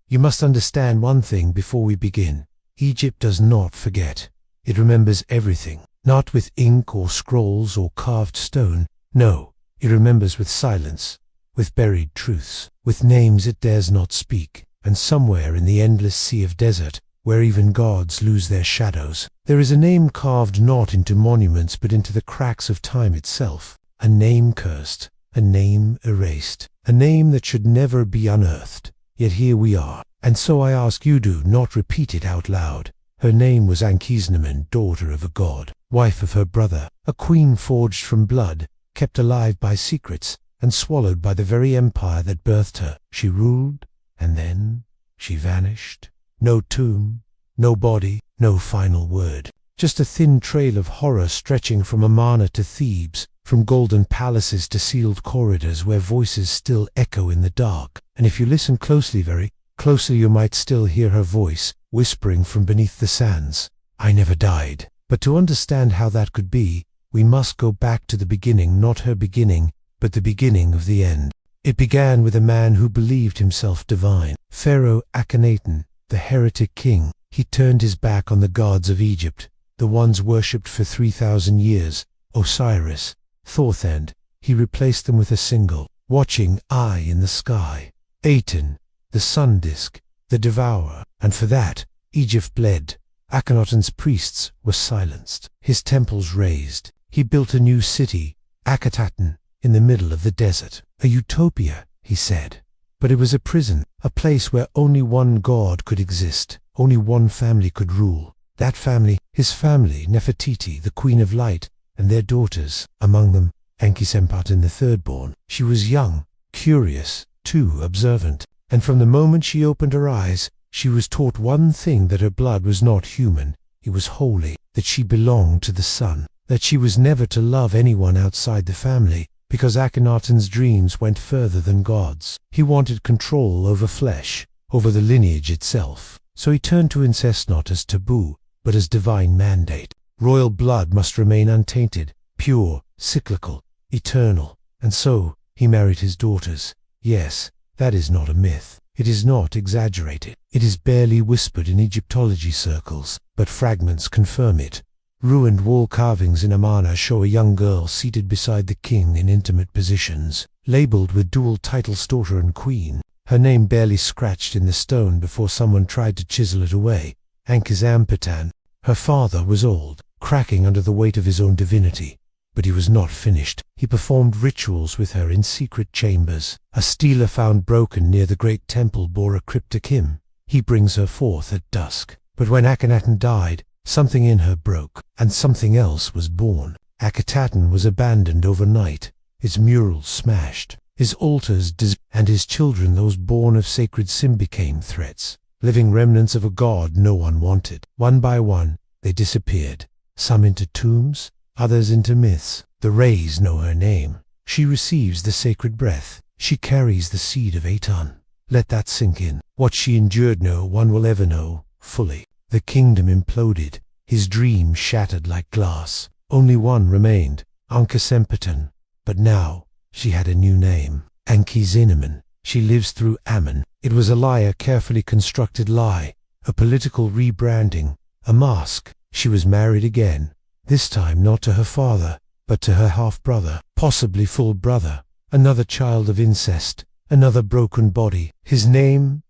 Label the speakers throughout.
Speaker 1: You must understand one thing before we begin. Egypt does not forget. It remembers everything, not with ink or scrolls or carved stone. No, it remembers with silence, with buried truths, with names it dares not speak. And somewhere in the endless sea of desert, where even gods lose their shadows, there is a name carved not into monuments but into the cracks of time itself. A name cursed, a name erased, a name that should never be unearthed. Yet here we are, and so I ask you do not repeat it out loud. Her name was Ankhesenamun, daughter of a god, wife of her brother, a queen forged from blood, kept alive by secrets, and swallowed by the very empire that birthed her. She ruled, and then she vanished. No tomb, no body, no final word. Just a thin trail of horror stretching from Amarna to Thebes, from golden palaces to sealed corridors where voices still echo in the dark. And if you listen closely, very closely, you might still hear her voice, whispering from beneath the sands, "I never died." But to understand how that could be, we must go back to the beginning, not her beginning, but the beginning of the end. It began with a man who believed himself divine. Pharaoh Ankhesenamun, the heretic king. He turned his back on the gods of Egypt, the ones worshipped for 3,000 years, Osiris, Thoth, and he replaced them with a single, watching eye in the sky, Aten, the sun disk, the devourer. And for that, Egypt bled. Akhenaten's priests were silenced, his temples razed. He built a new city, Ankhesenamun, in the middle of the desert. A utopia, he said. But it was a prison, a place where only one god could exist, only one family could rule. That family, his family, Nefertiti, the Queen of Light, and their daughters, among them Ankhesenamun, the third-born. She was young, curious, too observant, and from the moment she opened her eyes, she was taught one thing: that her blood was not human, it was holy, that she belonged to the sun, that she was never to love anyone outside the family, because Akhenaten's dreams went further than God's. He wanted control over flesh, over the lineage itself. So he turned to incest not as taboo, but as divine mandate. Royal blood must remain untainted, pure, cyclical, eternal. And so he married his daughters. Yes, that is not a myth. It is not exaggerated. It is barely whispered in Egyptology circles, but fragments confirm it. Ruined wall carvings in Amarna show a young girl seated beside the king in intimate positions, labeled with dual titles daughter and queen, her name barely scratched in the stone before someone tried to chisel it away. Ankhesenamun. Her father was old, cracking under the weight of his own divinity, but he was not finished. He performed rituals with her in secret chambers. A stela found broken near the great temple bore a cryptic hymn. He brings her forth at dusk. But when Akhenaten died, something in her broke, and something else was born. Ankhesenamun was abandoned overnight, his murals smashed, his altars and his children, those born of sacred sin, became threats, living remnants of a god no one wanted. One by one, they disappeared, some into tombs, others into myths. The rays know her name. She receives the sacred breath. She carries the seed of Aten. Let that sink in. What she endured no one will ever know fully. The kingdom imploded, his dream shattered like glass. Only one remained, Ankhesenamun. But now, she had a new name, Ankhesenamun. She lives through Amun. It was a lie, a carefully constructed lie, a political rebranding, a mask. She was married again, this time not to her father, but to her half-brother, possibly full brother, another child of incest, another broken body. His name,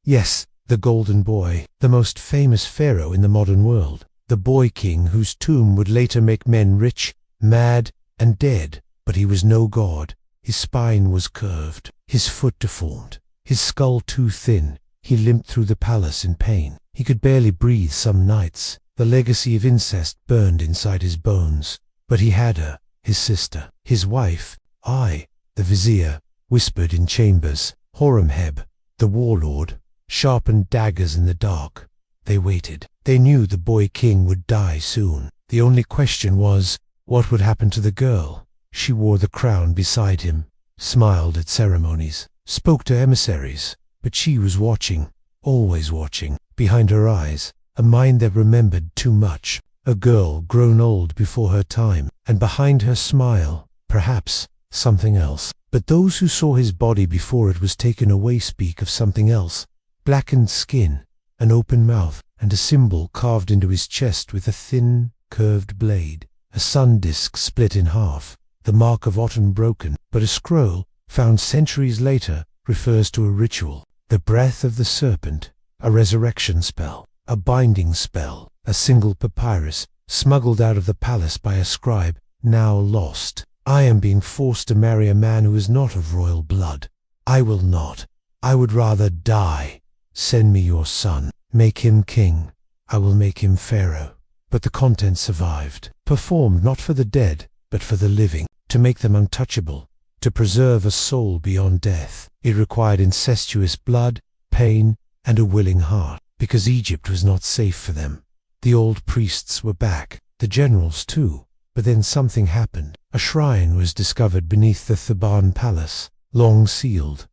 Speaker 1: yes, the Golden Boy, the most famous pharaoh in the modern world, the boy king whose tomb would later make men rich, mad, and dead. But he was no god. His spine was curved, his foot deformed, his skull too thin. He limped through the palace in pain. He could barely breathe some nights. The legacy of incest burned inside his bones. But he had her, his sister, his wife. I, the vizier, whispered in chambers. Horemheb, the warlord, sharpened daggers in the dark. They waited. They knew the boy king would die soon. The only question was, what would happen to the girl? She wore the crown beside him, smiled at ceremonies, spoke to emissaries, but she was watching, always watching, behind her eyes, a mind that remembered too much, a girl grown old before her time, and behind her smile, perhaps, something else. But those who saw his body before it was taken away speak of something else, blackened skin, an open mouth, and a symbol carved into his chest with a thin, curved blade. A sun disk split in half, the mark of Aten broken, but a scroll, found centuries later, refers to a ritual. The breath of the serpent, a resurrection spell, a binding spell, a single papyrus, smuggled out of the palace by a scribe, now lost. I am being forced to marry a man who is not of royal blood. I will not. I would rather die. Send me your son. Make him king. I will make him Pharaoh. But the content survived, performed not for the dead, but for the living, to make them untouchable, to preserve a soul beyond death. It required incestuous blood, pain, and a willing heart, because Egypt was not safe for them. The old priests were back, the generals too, but then something happened. A shrine was discovered beneath the Theban palace, long sealed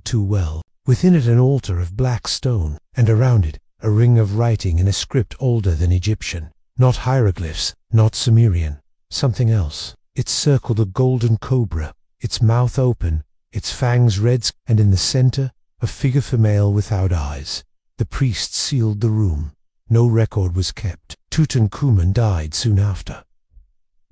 Speaker 1: too well. Within it an altar of black stone, and around it a ring of writing in a script older than Egyptian. Not hieroglyphs, not Sumerian, something else. It circled a golden cobra, its mouth open, its fangs red, and in the center, a figure female without eyes. The priests sealed the room. No record was kept. Tutankhamun died soon after.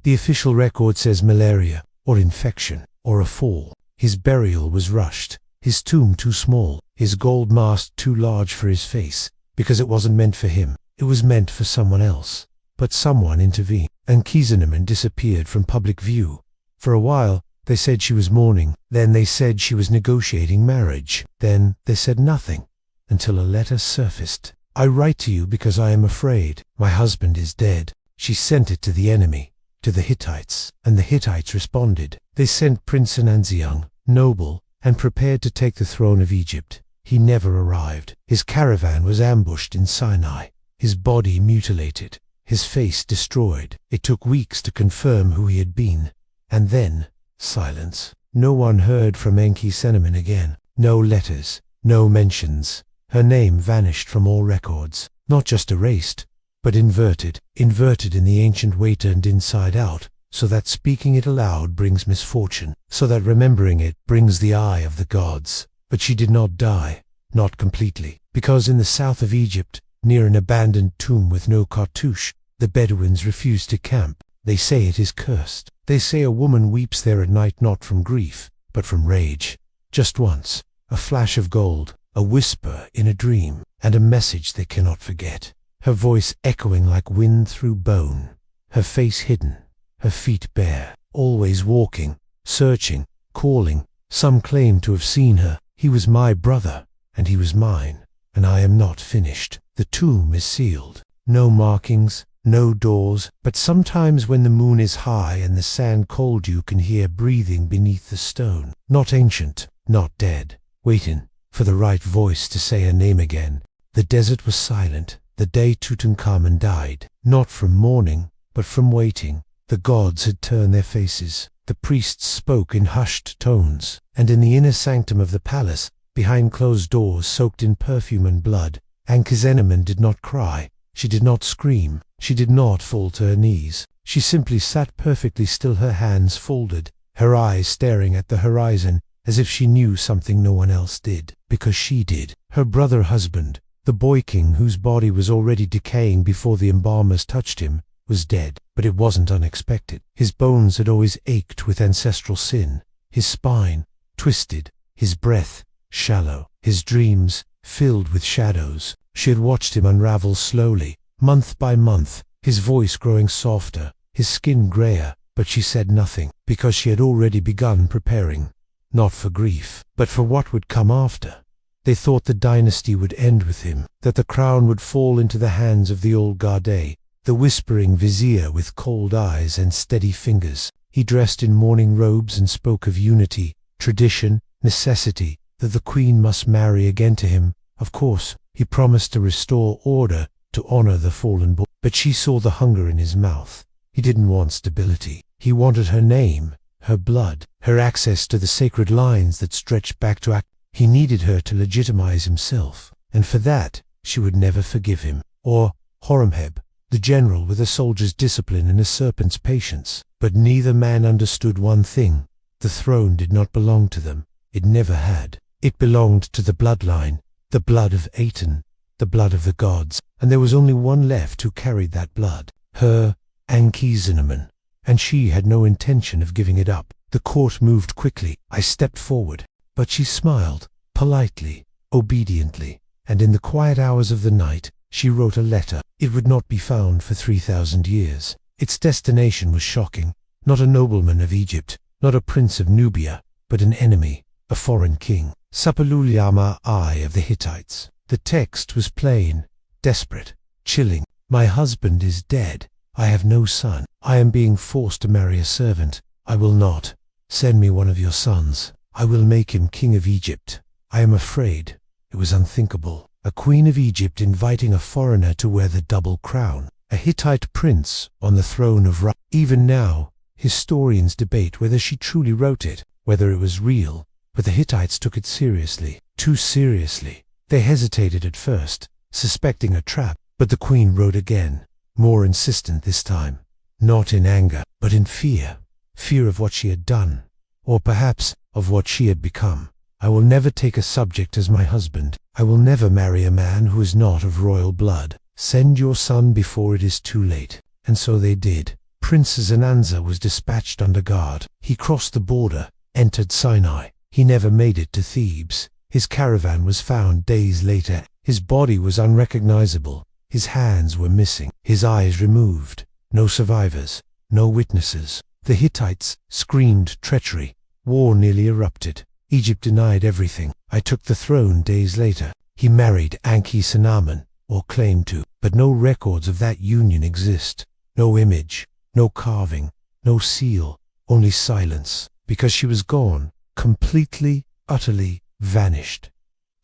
Speaker 1: The official record says malaria, or infection, or a fall. His burial was rushed, his tomb too small, his gold mask too large for his face, because it wasn't meant for him, it was meant for someone else. But someone intervened. Ankhesenamun disappeared from public view. For a while, they said she was mourning, then they said she was negotiating marriage, then they said nothing, until a letter surfaced. I write to you because I am afraid. My husband is dead. She sent it to the enemy, to the Hittites, and the Hittites responded. They sent Prince Ananziung, noble, and prepared to take the throne of Egypt. He never arrived. His caravan was ambushed in Sinai, his body mutilated, his face destroyed. It took weeks to confirm who he had been, and then silence. No one heard from Ankhesenamun again. No letters, no mentions. Her name vanished from all records, not just erased, but inverted in the ancient way turned inside out, so that speaking it aloud brings misfortune, so that remembering it brings the eye of the gods. But she did not die, not completely, because in the south of Egypt, near an abandoned tomb with no cartouche, the Bedouins refused to camp. They say it is cursed. They say a woman weeps there at night not from grief, but from rage. Just once, a flash of gold, a whisper in a dream, and a message they cannot forget. Her voice echoing like wind through bone, her face hidden, her feet bare, always walking, searching, calling. Some claim to have seen her. He was my brother, and he was mine, and I am not finished. The tomb is sealed. No markings, no doors, but sometimes when the moon is high and the sand cold you can hear breathing beneath the stone. Not ancient, not dead, waiting for the right voice to say her name again. The desert was silent the day Tutankhamun died, not from mourning, but from waiting. The gods had turned their faces. The priests spoke in hushed tones, and in the inner sanctum of the palace, behind closed doors soaked in perfume and blood, Ankhesenamun did not cry, she did not scream, she did not fall to her knees. She simply sat perfectly still, her hands folded, her eyes staring at the horizon, as if she knew something no one else did, because she did. Her brother husband, the boy king whose body was already decaying before the embalmers touched him, was dead, but it wasn't unexpected. His bones had always ached with ancestral sin, his spine twisted, his breath shallow, his dreams filled with shadows. She had watched him unravel slowly, month by month, his voice growing softer, his skin grayer, but she said nothing, because she had already begun preparing, not for grief, but for what would come after. They thought the dynasty would end with him, that the crown would fall into the hands of the old Gade, the whispering vizier with cold eyes and steady fingers. He dressed in mourning robes and spoke of unity, tradition, necessity, that the queen must marry again to him. Of course, he promised to restore order, to honor the fallen boy. But she saw the hunger in his mouth. He didn't want stability. He wanted her name, her blood, her access to the sacred lines that stretched back to Ak. He needed her to legitimize himself, and for that, she would never forgive him. Or Horemheb, the general with a soldier's discipline and a serpent's patience. But neither man understood one thing. The throne did not belong to them. It never had. It belonged to the bloodline, The blood of Aten, the blood of the gods, and there was only one left who carried that blood, her Ankhesenamun, and she had no intention of giving it up. The court moved quickly. I stepped forward, but she smiled, politely, obediently, and in the quiet hours of the night, she wrote a letter. It would not be found for 3,000 years. Its destination was shocking. Not a nobleman of Egypt, not a prince of Nubia, but an enemy, a foreign king, Sapalulama I of the Hittites. The text was plain, desperate, chilling. My husband is dead. I have no son. I am being forced to marry a servant. I will not. Send me one of your sons. I will make him king of Egypt. I am afraid. It was unthinkable. A queen of Egypt inviting a foreigner to wear the double crown. A Hittite prince on the throne of Ra. Even now, historians debate whether she truly wrote it, whether it was real, but the Hittites took it seriously, too seriously. They hesitated at first, suspecting a trap, but the queen wrote again, more insistent this time, not in anger, but in fear. Fear of what she had done, or perhaps of what she had become. I will never take a subject as my husband. I will never marry a man who is not of royal blood. Send your son before it is too late. And so they did. Prince Zananza was dispatched under guard. He crossed the border, entered Sinai. He never made it to Thebes. His caravan was found days later. His body was unrecognizable. His hands were missing. His eyes removed. No survivors. No witnesses. The Hittites screamed treachery. War nearly erupted. Egypt denied everything. I took the throne days later. He married Ankhesenamun, or claimed to, but no records of that union exist. No image, no carving, no seal, only silence, because she was gone, completely, utterly vanished.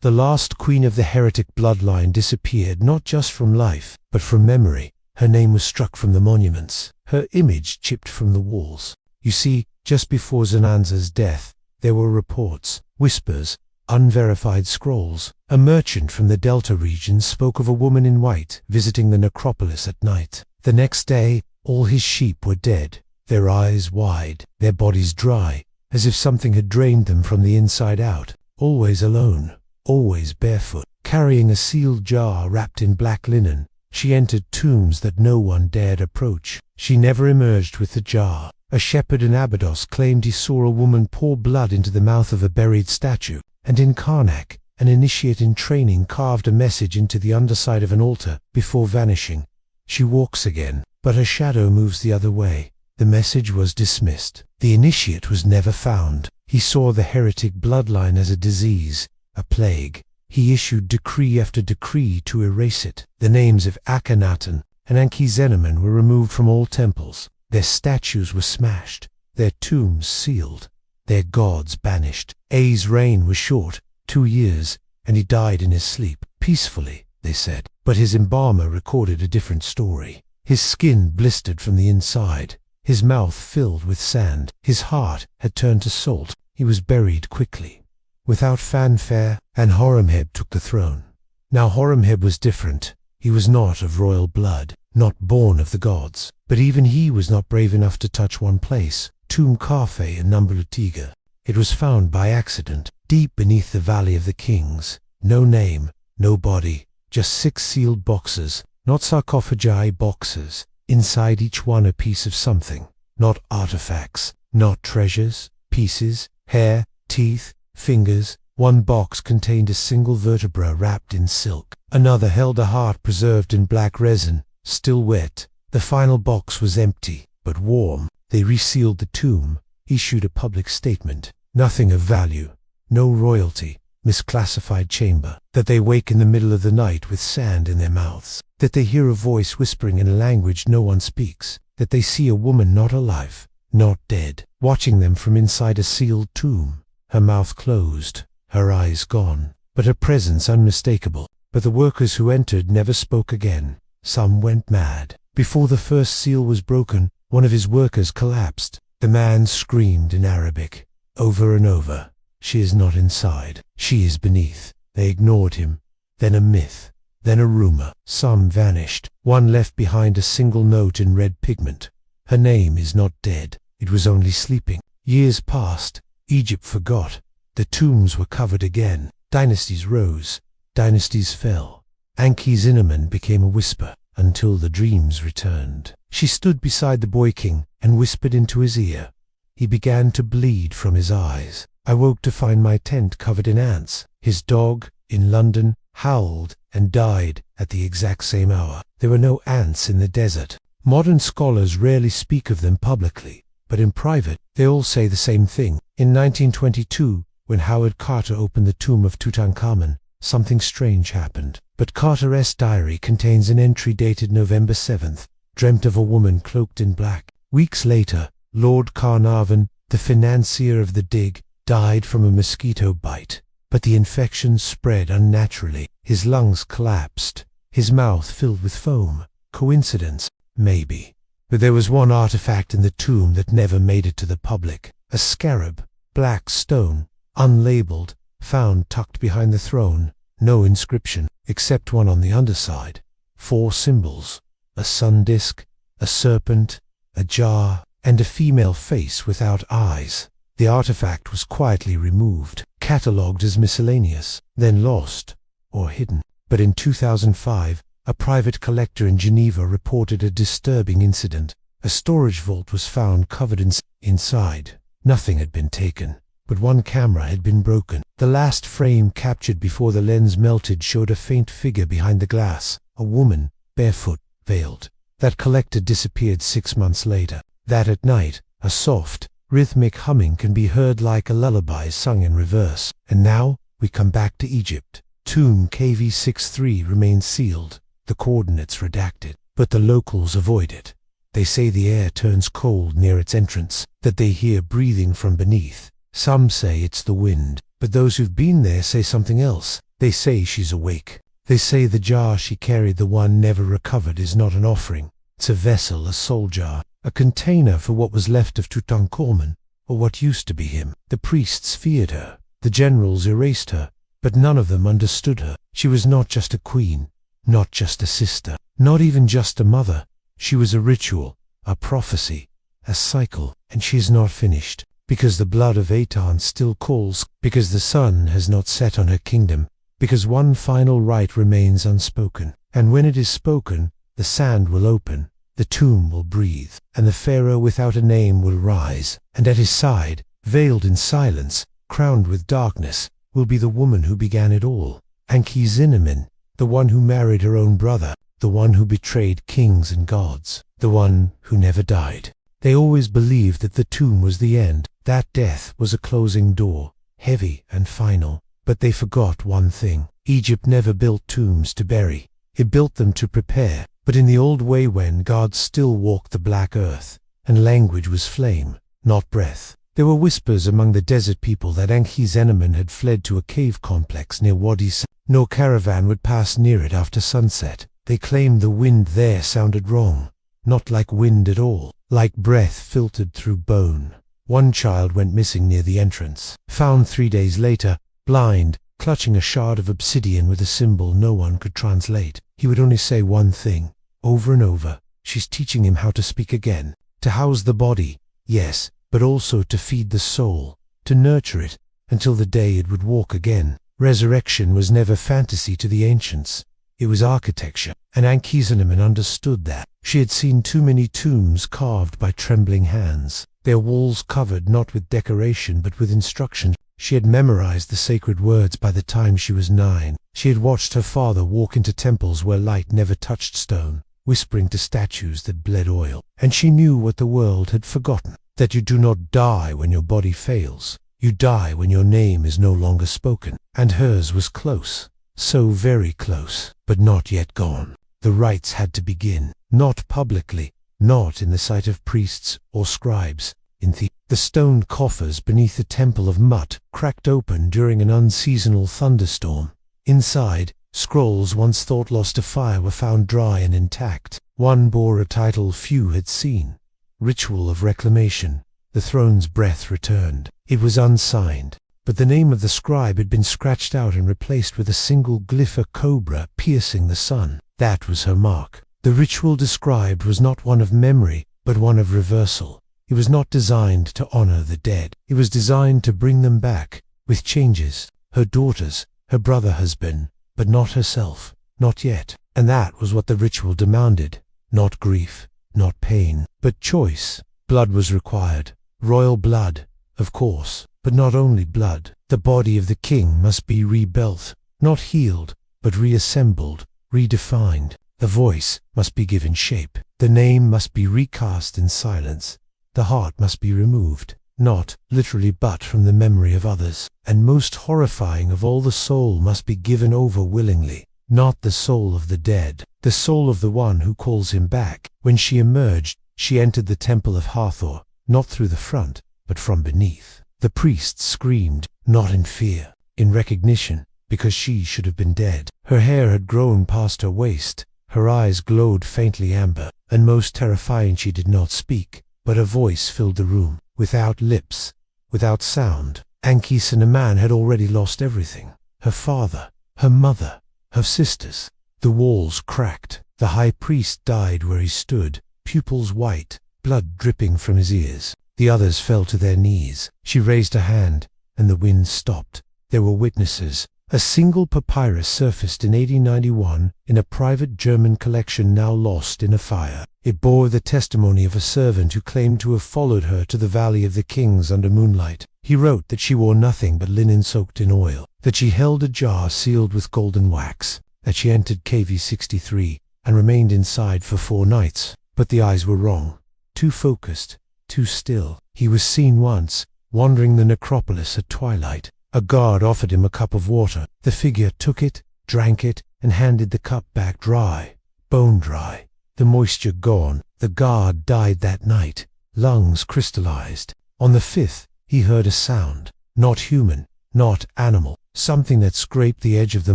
Speaker 1: The last queen of the heretic bloodline disappeared not just from life, but from memory. Her name was struck from the monuments, her image chipped from the walls. You see, just before Zananza's death, there were reports, whispers, unverified scrolls. A merchant from the Delta region spoke of a woman in white visiting the necropolis at night. The next day, all his sheep were dead, their eyes wide, their bodies dry, as if something had drained them from the inside out. Always alone, always barefoot, carrying a sealed jar wrapped in black linen. She entered tombs that no one dared approach. She never emerged with the jar. A shepherd in Abydos claimed he saw a woman pour blood into the mouth of a buried statue, and in Karnak, an initiate in training carved a message into the underside of an altar before vanishing. She walks again, but her shadow moves the other way. The message was dismissed. The initiate was never found. He saw the heretic bloodline as a disease, a plague. He issued decree after decree to erase it. The names of Akhenaten and Ankhesenamun were removed from all temples. Their statues were smashed, their tombs sealed, their gods banished. A's reign was short, 2 years, and he died in his sleep, peacefully, they said. But his embalmer recorded a different story. His skin blistered from the inside, his mouth filled with sand, his heart had turned to salt. He was buried quickly, without fanfare, and Horemheb took the throne. Now Horemheb was different. He was not of royal blood, not born of the gods, but even he was not brave enough to touch one place, Tomb Kafeh in Numberlutiga. It was found by accident, deep beneath the Valley of the Kings. No name, no body, just 6 sealed boxes, not sarcophagi, boxes, inside each one a piece of something, not artifacts, not treasures, pieces, hair, teeth, fingers. One box contained a single vertebra wrapped in silk. Another held a heart preserved in black resin, still wet. The final box was empty, but warm. They resealed the tomb, issued a public statement. Nothing of value, no royalty, misclassified chamber. That they wake in the middle of the night with sand in their mouths. That they hear a voice whispering in a language no one speaks. That they see a woman not alive, not dead, watching them from inside a sealed tomb. Her mouth closed, her eyes gone, but her presence unmistakable. But the workers who entered never spoke again. Some went mad. Before the first seal was broken, one of his workers collapsed. The man screamed in Arabic, over and over, "She is not inside. She is beneath." They ignored him. Then a myth, then a rumor. Some vanished. One left behind a single note in red pigment. Her name is not dead. It was only sleeping. Years passed. Egypt forgot. The tombs were covered again. Dynasties rose. dynasties fell. Ankhesenamun became a whisper until the dreams returned. She stood beside the boy king and whispered into his ear. He began to bleed from his eyes. I woke to find my tent covered in ants. His dog, in London, howled and died at the exact same hour. There were no ants in the desert. Modern scholars rarely speak of them publicly, but in private, they all say the same thing. In 1922, when Howard Carter opened the tomb of Tutankhamun, something strange happened. But Carter's diary contains an entry dated November 7th, dreamt of a woman cloaked in black. Weeks later, Lord Carnarvon, the financier of the dig, died from a mosquito bite. But the infection spread unnaturally. His lungs collapsed. His mouth filled with foam. Coincidence? Maybe. But there was one artifact in the tomb that never made it to the public. A scarab, black stone, unlabeled, found tucked behind the throne. No inscription, except one on the underside. 4 symbols: a sun disk, a serpent, a jar, and a female face without eyes. The artifact was quietly removed, catalogued as miscellaneous, then lost or hidden. But in 2005, a private collector in Geneva reported a disturbing incident. A storage vault was found covered inside. Nothing had been taken, but one camera had been broken. The last frame captured before the lens melted showed a faint figure behind the glass, a woman, barefoot, veiled. That collector disappeared 6 months later. That at night, a soft, rhythmic humming can be heard like a lullaby sung in reverse. And now, we come back to Egypt. Tomb KV63 remains sealed, the coordinates redacted, but the locals avoid it. They say the air turns cold near its entrance, that they hear breathing from beneath. Some say it's the wind, but those who've been there say something else. They say she's awake. They say the jar she carried, the one never recovered, is not an offering. It's a vessel, a soul jar, a container for what was left of Tutankhamun, or what used to be him. The priests feared her. The generals erased her, but none of them understood her. She was not just a queen, not just a sister, not even just a mother. She was a ritual, a prophecy, a cycle, and she is not finished. Because the blood of Aton still calls, because the sun has not set on her kingdom, because one final rite remains unspoken. And when it is spoken, the sand will open, the tomb will breathe, and the Pharaoh without a name will rise, and at his side, veiled in silence, crowned with darkness, will be the woman who began it all. Ankhesenamun, the one who married her own brother, the one who betrayed kings and gods, the one who never died. They always believed that the tomb was the end, that death was a closing door, heavy and final. But they forgot one thing. Egypt never built tombs to bury. It built them to prepare, but in the old way when God still walked the black earth, and language was flame, not breath. There were whispers among the desert people that Ankhesenamun had fled to a cave complex near Wadi Sa. No caravan would pass near it after sunset. They claimed the wind there sounded wrong, not like wind at all, like breath filtered through bone. One child went missing near the entrance, found 3 days later, blind, clutching a shard of obsidian with a symbol no one could translate. He would only say one thing, over and over: she's teaching him how to speak again, to house the body, yes, but also to feed the soul, to nurture it, until the day it would walk again. Resurrection was never fantasy to the ancients. It was architecture, and Ankhesenamun understood that. She had seen too many tombs carved by trembling hands, their walls covered not with decoration but with instruction. She had memorized the sacred words by the time she was 9. She had watched her father walk into temples where light never touched stone, whispering to statues that bled oil. And she knew what the world had forgotten, that you do not die when your body fails. You die when your name is no longer spoken. And hers was close, so very close, but not yet gone. The rites had to begin, not publicly, not in the sight of priests or scribes. In the stone coffers beneath the Temple of Mut cracked open during an unseasonal thunderstorm. Inside, scrolls once thought lost to fire were found dry and intact. One bore a title few had seen: Ritual of Reclamation. The throne's breath returned. It was unsigned, but the name of the scribe had been scratched out and replaced with a single glyph, a cobra piercing the sun. That was her mark. The ritual described was not one of memory, but one of reversal. It was not designed to honor the dead. It was designed to bring them back, with changes. Her daughters, her brother has been, but not herself, not yet. And that was what the ritual demanded. Not grief, not pain, but choice. Blood was required. Royal blood, of course, but not only blood. The body of the king must be rebuilt, not healed, but reassembled, redefined. The voice must be given shape. The name must be recast in silence. The heart must be removed, not literally but from the memory of others. And most horrifying of all, the soul must be given over willingly, not the soul of the dead, the soul of the one who calls him back. When she emerged, she entered the temple of Hathor, not through the front, but from beneath. The priests screamed, not in fear, in recognition, because she should have been dead. Her hair had grown past her waist, her eyes glowed faintly amber, and most terrifying, she did not speak, but her voice filled the room, without lips, without sound. Ankhesenamun had already lost everything. Her father, her mother, her sisters. The walls cracked. The high priest died where he stood, pupils white, blood dripping from his ears. The others fell to their knees. She raised a hand, and the wind stopped. There were witnesses. A single papyrus surfaced in 1891 in a private German collection now lost in a fire. It bore the testimony of a servant who claimed to have followed her to the Valley of the Kings under moonlight. He wrote that she wore nothing but linen soaked in oil, that she held a jar sealed with golden wax, that she entered KV 63 and remained inside for 4 nights. But the eyes were wrong, too focused, too still. He was seen once, wandering the necropolis at twilight. A guard offered him a cup of water. The figure took it, drank it, and handed the cup back dry, bone dry, the moisture gone. The guard died that night, lungs crystallized. On the 5th, he heard a sound, not human, not animal, something that scraped the edge of the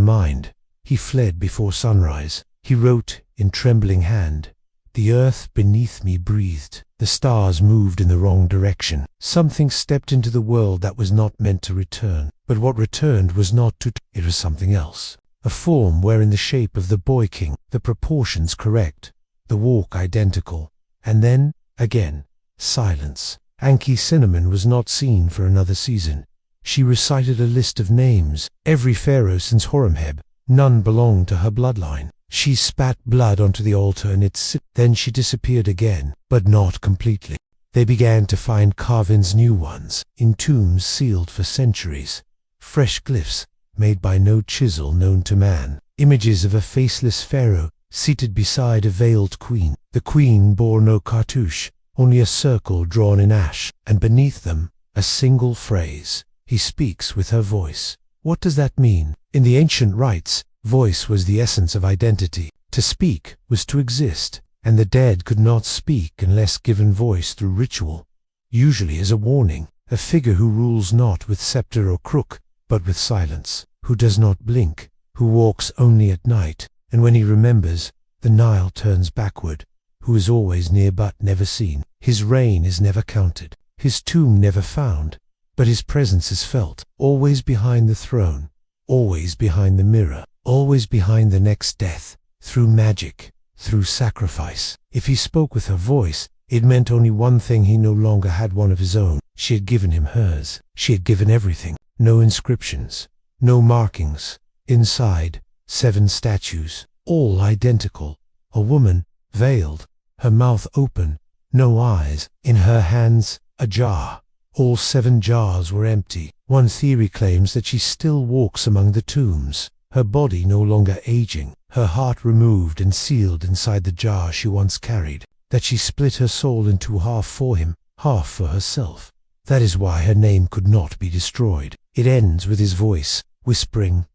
Speaker 1: mind. He fled before sunrise. He wrote in trembling hand, "The earth beneath me breathed. The stars moved in the wrong direction. Something stepped into the world that was not meant to return. But what returned was not it was something else. A form wherein the shape of the boy king, the proportions correct, the walk identical. And then, again, silence. Ankhesenamun was not seen for another season. She recited a list of names, every pharaoh since Horemheb. None belonged to her bloodline. She spat blood onto the altar and then she disappeared again, but not completely. They began to find carvings, new ones, in tombs sealed for centuries. Fresh glyphs, made by no chisel known to man. Images of a faceless pharaoh, seated beside a veiled queen. The queen bore no cartouche, only a circle drawn in ash, and beneath them, a single phrase, "He speaks with her voice." What does that mean? In the ancient rites, voice was the essence of identity. To speak was to exist, and the dead could not speak unless given voice through ritual, usually as a warning. A figure who rules not with scepter or crook, but with silence, who does not blink, who walks only at night, and when he remembers, the Nile turns backward, who is always near but never seen. His reign is never counted, his tomb never found, but his presence is felt, always behind the throne, always behind the mirror, always behind the next death, through magic, through sacrifice. If he spoke with her voice, it meant only one thing: he no longer had one of his own. She had given him hers. She had given everything. No inscriptions, no markings. Inside, 7 statues, all identical. A woman, veiled, her mouth open, no eyes. In her hands, a jar. All 7 jars were empty. One theory claims that she still walks among the tombs, her body no longer aging, her heart removed and sealed inside the jar she once carried, that she split her soul into half for him, half for herself. That is why her name could not be destroyed. It ends with his voice, whispering,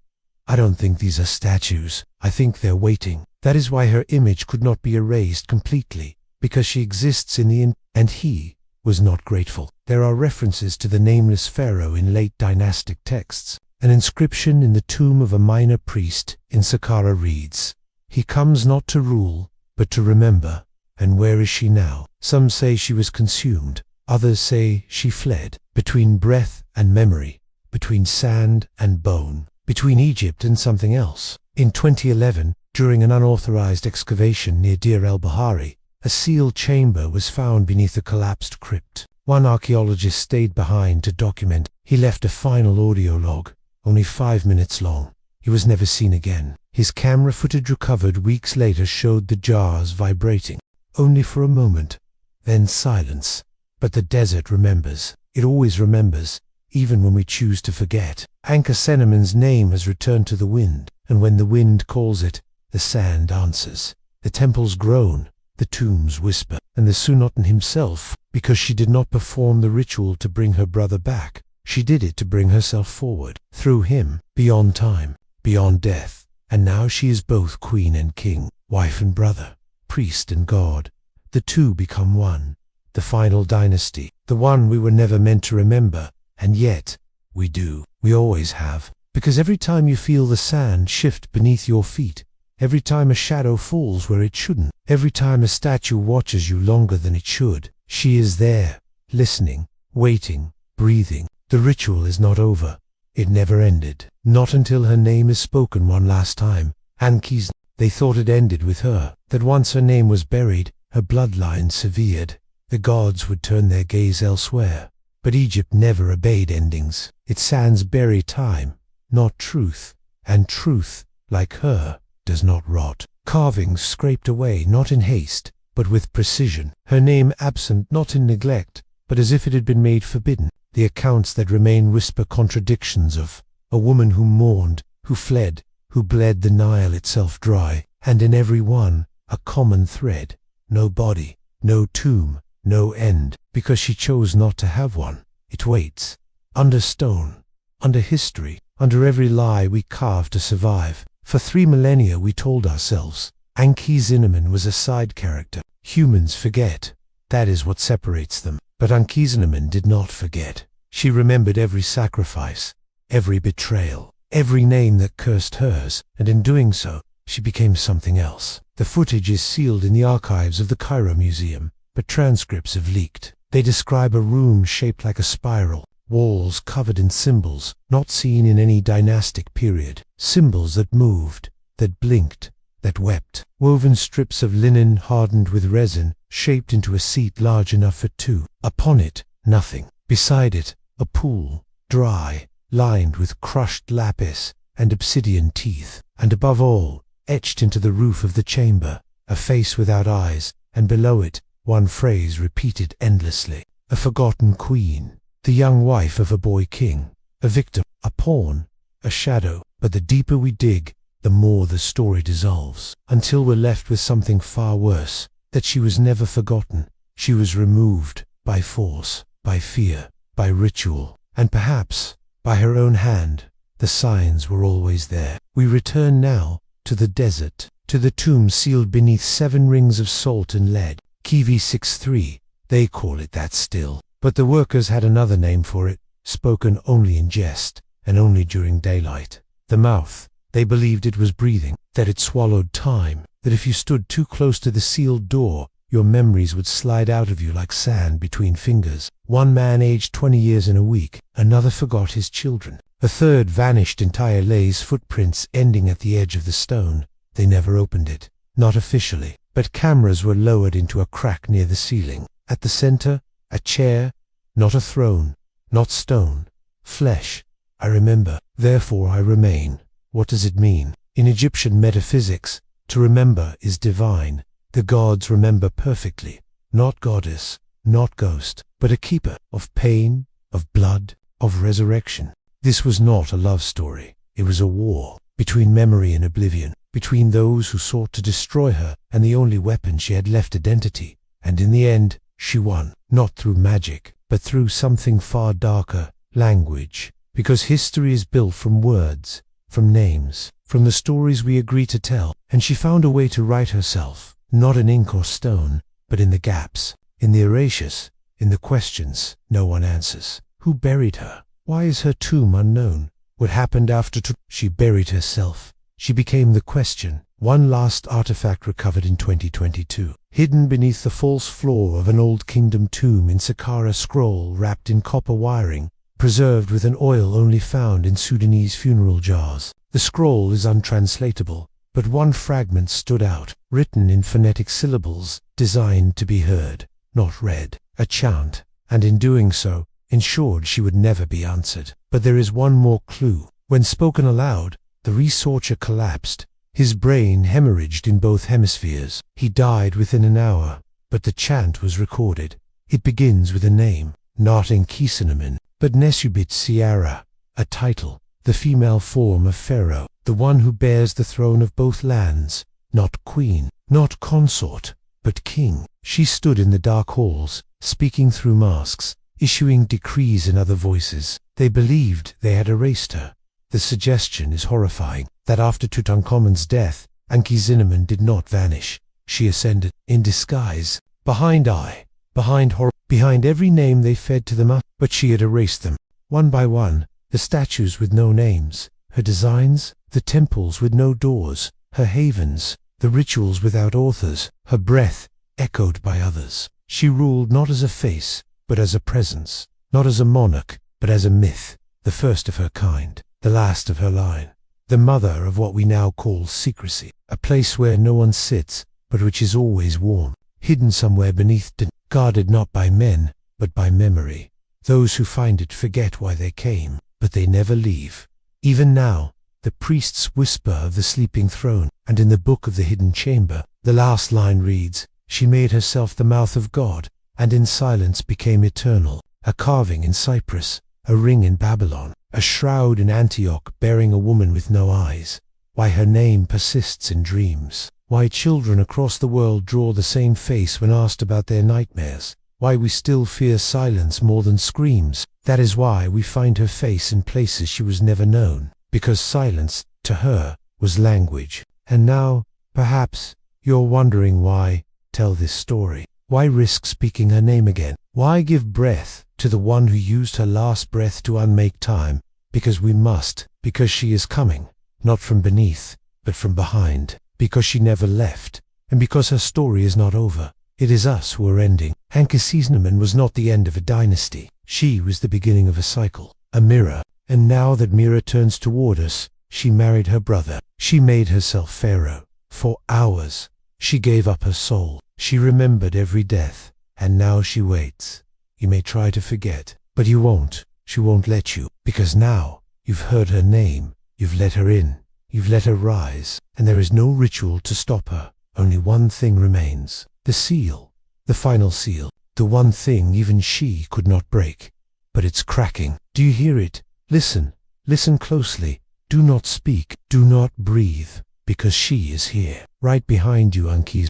Speaker 1: "I don't think these are statues. I think they're waiting." That is why her image could not be erased completely, because she exists in the and he was not grateful. There are references to the nameless pharaoh in late dynastic texts. An inscription in the tomb of a minor priest in Saqqara reads, "He comes not to rule, but to remember." And where is she now? Some say she was consumed. Others say she fled, between breath and memory, between sand and bone, between Egypt and something else. In 2011, during an unauthorized excavation near Deir el-Bahari, a sealed chamber was found beneath a collapsed crypt. One archaeologist stayed behind to document. He left a final audio log, only 5 minutes long. He was never seen again. His camera footage recovered weeks later showed the jars vibrating, only for a moment, then silence. But the desert remembers. It always remembers, even when we choose to forget. Ankhesenamun's name has returned to the wind, and when the wind calls it, the sand answers. The temples groan, the tombs whisper, and the Sunotan himself, because she did not perform the ritual to bring her brother back, she did it to bring herself forward, through him, beyond time, beyond death, and now she is both queen and king, wife and brother, priest and god. The two become one, the final dynasty, the one we were never meant to remember, and yet, we do, we always have, because every time you feel the sand shift beneath your feet, every time a shadow falls where it shouldn't, every time a statue watches you longer than it should, she is there, listening, waiting, breathing. The ritual is not over. It never ended. Not until her name is spoken one last time. Ankhesenamun. They thought it ended with her, that once her name was buried, her bloodline severed. The gods would turn their gaze elsewhere. But Egypt never obeyed endings. Its sands bury time, not truth. And truth, like her, does not rot. Carvings scraped away, not in haste, but with precision. Her name absent, not in neglect, but as if it had been made forbidden. The accounts that remain whisper contradictions of a woman who mourned, who fled, who bled the Nile itself dry, and in every one, a common thread. No body, no tomb, no end, because she chose not to have one. It waits, under stone, under history, under every lie we carved to survive. For 3 millennia we told ourselves, Ankhesenamun was a side character. Humans forget. That is what separates them. But Ankhesenamun did not forget. She remembered every sacrifice, every betrayal, every name that cursed hers, and in doing so, she became something else. The footage is sealed in the archives of the Cairo Museum, but transcripts have leaked. They describe a room shaped like a spiral, walls covered in symbols, not seen in any dynastic period. Symbols that moved, that blinked, that wept. Woven strips of linen hardened with resin, shaped into a seat large enough for 2. Upon it, nothing. Beside it, a pool, dry, lined with crushed lapis and obsidian teeth. And above all, etched into the roof of the chamber, a face without eyes, and below it, one phrase repeated endlessly. A forgotten queen, the young wife of a boy king, a victim, a pawn, a shadow. But the deeper we dig, the more the story dissolves, until we're left with something far worse, that she was never forgotten. She was removed, by force, by fear, by ritual, and perhaps, by her own hand. The signs were always there. We return now, to the desert, to the tomb sealed beneath 7 rings of salt and lead. Kivi 6-3, they call it that still. But the workers had another name for it, spoken only in jest, and only during daylight. The mouth, they believed it was breathing, that it swallowed time, that if you stood too close to the sealed door, your memories would slide out of you like sand between fingers. One man aged 20 years in a week, another forgot his children. A third vanished entire Lay's footprints ending at the edge of the stone. They never opened it, not officially, but cameras were lowered into a crack near the ceiling. At the center, a chair, not a throne, not stone, flesh. I remember, therefore I remain. What does it mean? In Egyptian metaphysics, to remember is divine. The gods remember perfectly, not goddess, not ghost, but a keeper of pain, of blood, of resurrection. This was not a love story. It was a war between memory and oblivion, between those who sought to destroy her and the only weapon she had left, identity. And in the end, she won, not through magic, but through something far darker, language. Because history is built from words, from names, from the stories we agree to tell. And she found a way to write herself, not in ink or stone, but in the gaps, in the erasures, in the questions no one answers. Who buried her? Why is her tomb unknown? What happened after she buried herself? She became the question. One last artifact recovered in 2022, hidden beneath the false floor of an old kingdom tomb in Saqqara scroll wrapped in copper wiring, preserved with an oil only found in Sudanese funeral jars. The scroll is untranslatable, but one fragment stood out, written in phonetic syllables, designed to be heard, not read, a chant, and in doing so, ensured she would never be answered. But there is one more clue. When spoken aloud, the The researcher collapsed. His brain hemorrhaged in both hemispheres. He died within an hour, but the chant was recorded. It begins with a name, not Ankhesenamun, but Nesubit Sierra, a title, the female form of Pharaoh, the one who bears the throne of both lands, not queen, not consort, but king. She stood in the dark halls, speaking through masks, issuing decrees in other voices. They believed they had erased her. The suggestion is horrifying, that after Tutankhamun's death, Ankhesenamun did not vanish. She ascended, in disguise, behind horror, behind every name they fed to them, but she had erased them. One by one, the statues with no names, her designs, the temples with no doors, her havens, the rituals without authors, her breath, echoed by others. She ruled not as a face, but as a presence, not as a monarch, but as a myth, the first of her kind, the last of her line, the mother of what we now call secrecy, a place where no one sits, but which is always warm, hidden somewhere beneath, guarded not by men, but by memory. Those who find it forget why they came, but they never leave. Even now, the priests whisper of the sleeping throne, and in the book of the hidden chamber, the last line reads, "She made herself the mouth of God, and in silence became eternal." A carving in Cyprus, a ring in Babylon, a shroud in Antioch bearing a woman with no eyes. Why her name persists in dreams. Why children across the world draw the same face when asked about their nightmares. Why we still fear silence more than screams. That is why we find her face in places she was never known, because silence, to her, was language. And now, perhaps, you're wondering why tell this story. Why risk speaking her name again? Why give breath to the one who used her last breath to unmake time? Because we must, because she is coming, not from beneath, but from behind, because she never left, and because her story is not over. It is us who are ending. Ankhesenamun was not the end of a dynasty. She was the beginning of a cycle, a mirror, and now that mirror turns toward us, she married her brother. She made herself Pharaoh. For hours, she gave up her soul. She remembered every death, and now she waits. You may try to forget, but you won't. She won't let you, because now you've heard her name, you've let her in, you've let her rise, and there is no ritual to stop her. Only one thing remains. The seal, the final seal, the one thing even she could not break. But it's cracking. Do you hear it? Listen, listen closely. Do not speak, do not breathe, because she is here, right behind you, Ankhesenamun.